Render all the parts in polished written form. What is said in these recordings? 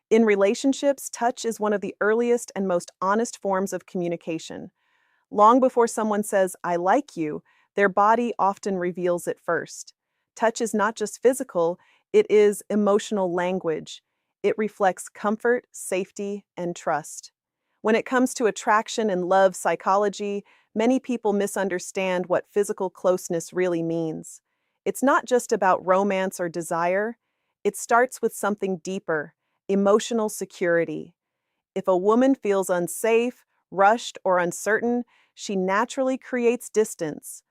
In relationships, touch is one of the earliest and most honest forms of communication. Long before someone says, I like you, their body often reveals it first. Touch is not just physical, it is emotional language. It reflects comfort, safety, and trust. When it comes to attraction and love psychology, many people misunderstand what physical closeness really means. It's not just about romance or desire, it starts with something deeper: emotional security. If a woman feels unsafe, rushed, or uncertain, she naturally creates distance.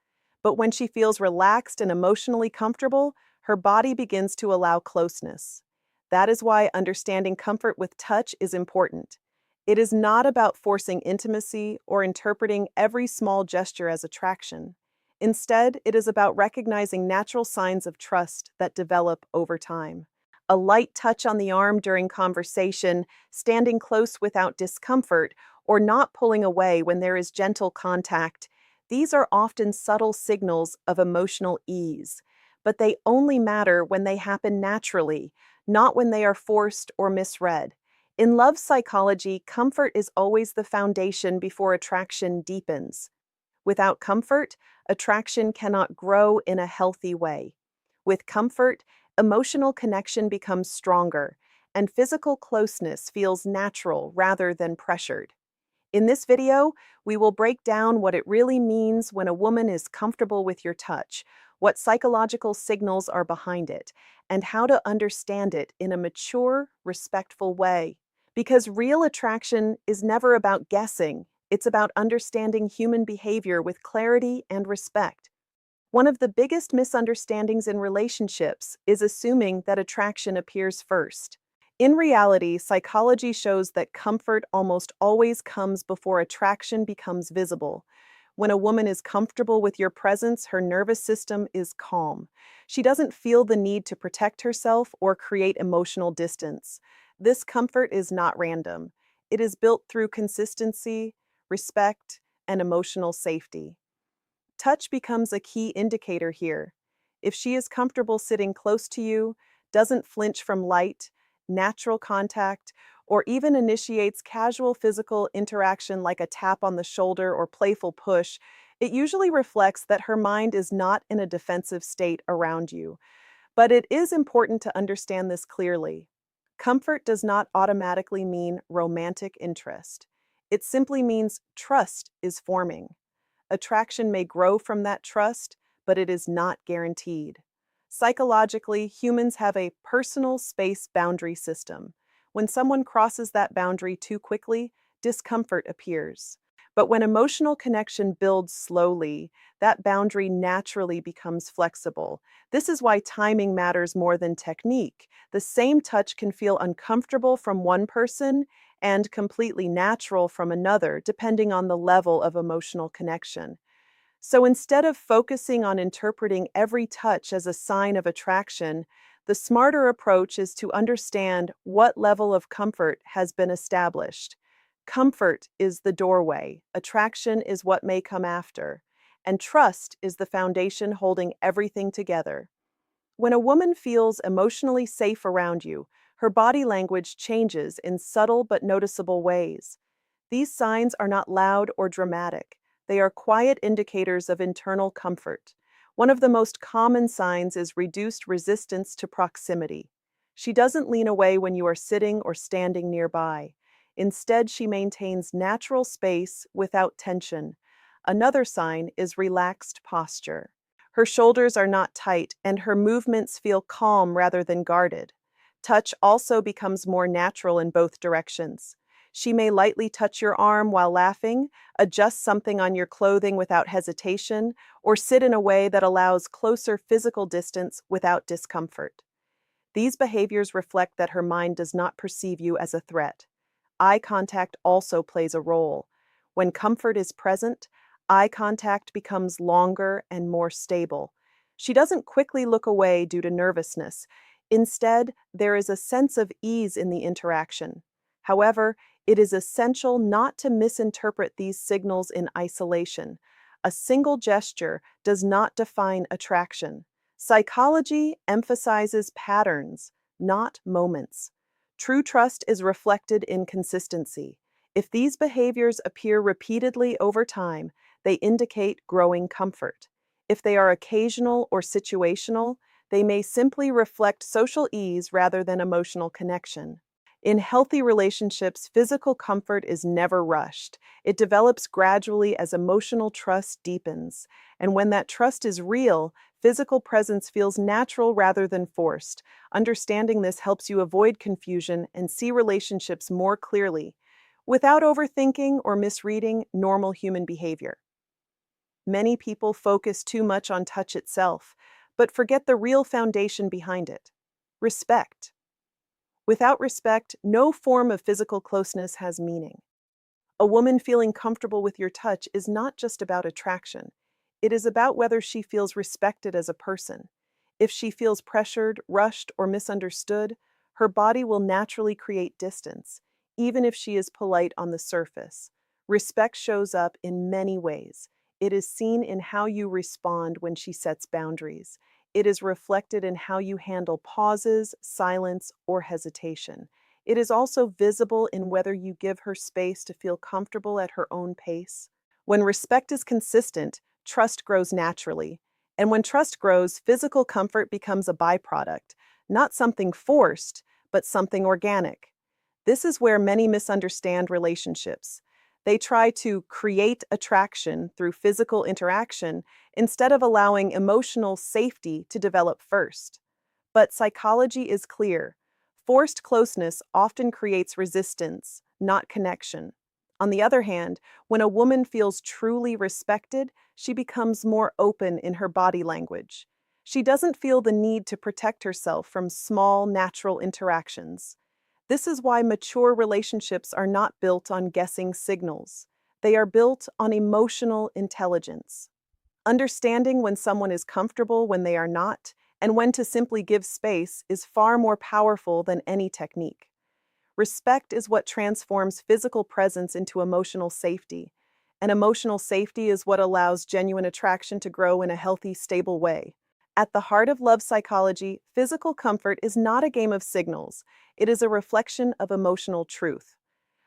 But when she feels relaxed and emotionally comfortable, her body begins to allow closeness. That is why understanding comfort with touch is important. It is not about forcing intimacy or interpreting every small gesture as attraction. Instead, it is about recognizing natural signs of trust that develop over time. A light touch on the arm during conversation, standing close without discomfort, or not pulling away when there is gentle contact. These are often subtle signals of emotional ease, but they only matter when they happen naturally, not when they are forced or misread. In love psychology, comfort is always the foundation before attraction deepens. Without comfort, attraction cannot grow in a healthy way. With comfort, emotional connection becomes stronger, and physical closeness feels natural rather than pressured. In this video, we will break down what it really means when a woman is comfortable with your touch, what psychological signals are behind it, and how to understand it in a mature, respectful way. Because real attraction is never about guessing, it's about understanding human behavior with clarity and respect. One of the biggest misunderstandings in relationships is assuming that attraction appears first. In reality, psychology shows that comfort almost always comes before attraction becomes visible. When a woman is comfortable with your presence, her nervous system is calm. She doesn't feel the need to protect herself or create emotional distance. This comfort is not random. It is built through consistency, respect, and emotional safety. Touch becomes a key indicator here. If she is comfortable sitting close to you, doesn't flinch from light, natural contact, or even initiates casual physical interaction like a tap on the shoulder or playful push, it usually reflects that her mind is not in a defensive state around you. But it is important to understand this clearly. Comfort does not automatically mean romantic interest. It simply means trust is forming. Attraction may grow from that trust, but it is not guaranteed. Psychologically, humans have a personal space boundary system. When someone crosses that boundary too quickly, discomfort appears. But when emotional connection builds slowly, that boundary naturally becomes flexible. This is why timing matters more than technique. The same touch can feel uncomfortable from one person and completely natural from another, depending on the level of emotional connection. So instead of focusing on interpreting every touch as a sign of attraction, the smarter approach is to understand what level of comfort has been established. Comfort is the doorway, attraction is what may come after, and trust is the foundation holding everything together. When a woman feels emotionally safe around you, her body language changes in subtle but noticeable ways. These signs are not loud or dramatic. They are quiet indicators of internal comfort. One of the most common signs is reduced resistance to proximity. She doesn't lean away when you are sitting or standing nearby. Instead, she maintains natural space without tension. Another sign is relaxed posture. Her shoulders are not tight, and her movements feel calm rather than guarded. Touch also becomes more natural in both directions. She may lightly touch your arm while laughing, adjust something on your clothing without hesitation, or sit in a way that allows closer physical distance without discomfort. These behaviors reflect that her mind does not perceive you as a threat. Eye contact also plays a role. When comfort is present, eye contact becomes longer and more stable. She doesn't quickly look away due to nervousness. Instead, there is a sense of ease in the interaction. However, it is essential not to misinterpret these signals in isolation. A single gesture does not define attraction. Psychology emphasizes patterns, not moments. True trust is reflected in consistency. If these behaviors appear repeatedly over time, they indicate growing comfort. If they are occasional or situational, they may simply reflect social ease rather than emotional connection. In healthy relationships, physical comfort is never rushed. It develops gradually as emotional trust deepens. And when that trust is real, physical presence feels natural rather than forced. Understanding this helps you avoid confusion and see relationships more clearly, without overthinking or misreading normal human behavior. Many people focus too much on touch itself, but forget the real foundation behind it: respect. Without respect, no form of physical closeness has meaning. A woman feeling comfortable with your touch is not just about attraction. It is about whether she feels respected as a person. If she feels pressured, rushed, or misunderstood, her body will naturally create distance, even if she is polite on the surface. Respect shows up in many ways. It is seen in how you respond when she sets boundaries. It is reflected in how you handle pauses, silence, or hesitation. It is also visible in whether you give her space to feel comfortable at her own pace. When respect is consistent, trust grows naturally. And when trust grows, physical comfort becomes a byproduct, not something forced, but something organic. This is where many misunderstand relationships. They try to create attraction through physical interaction instead of allowing emotional safety to develop first. But psychology is clear. Forced closeness often creates resistance, not connection. On the other hand, when a woman feels truly respected, she becomes more open in her body language. She doesn't feel the need to protect herself from small, natural interactions. This is why mature relationships are not built on guessing signals. They are built on emotional intelligence. Understanding when someone is comfortable when they are not, and when to simply give space, is far more powerful than any technique. Respect is what transforms physical presence into emotional safety, and emotional safety is what allows genuine attraction to grow in a healthy, stable way. At the heart of love psychology, physical comfort is not a game of signals, it is a reflection of emotional truth.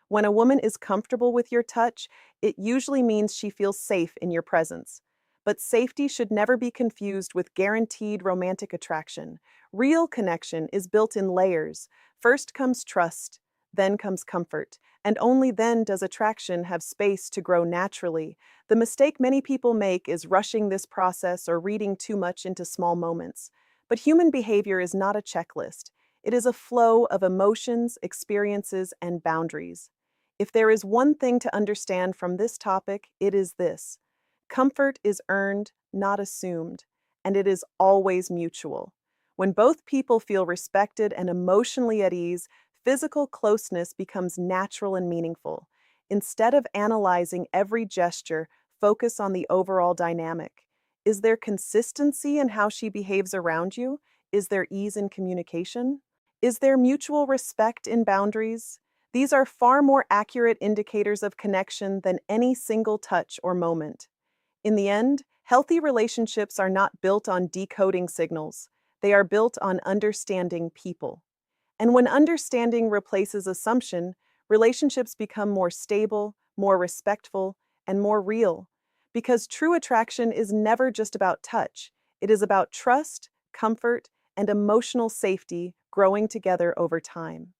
When a woman is comfortable with your touch, it usually means she feels safe in your presence. But safety should never be confused with guaranteed romantic attraction. Real connection is built in layers. First comes trust, then comes comfort, and only then does attraction have space to grow naturally. The mistake many people make is rushing this process or reading too much into small moments. But human behavior is not a checklist. It is a flow of emotions, experiences, and boundaries. If there is one thing to understand from this topic, it is this: comfort is earned, not assumed, and it is always mutual. When both people feel respected and emotionally at ease, physical closeness becomes natural and meaningful. Instead of analyzing every gesture, focus on the overall dynamic. Is there consistency in how she behaves around you? Is there ease in communication? Is there mutual respect in boundaries? These are far more accurate indicators of connection than any single touch or moment. In the end, healthy relationships are not built on decoding signals. They are built on understanding people. And when understanding replaces assumption, relationships become more stable, more respectful, and more real. Because true attraction is never just about touch, it is about trust, comfort, and emotional safety growing together over time.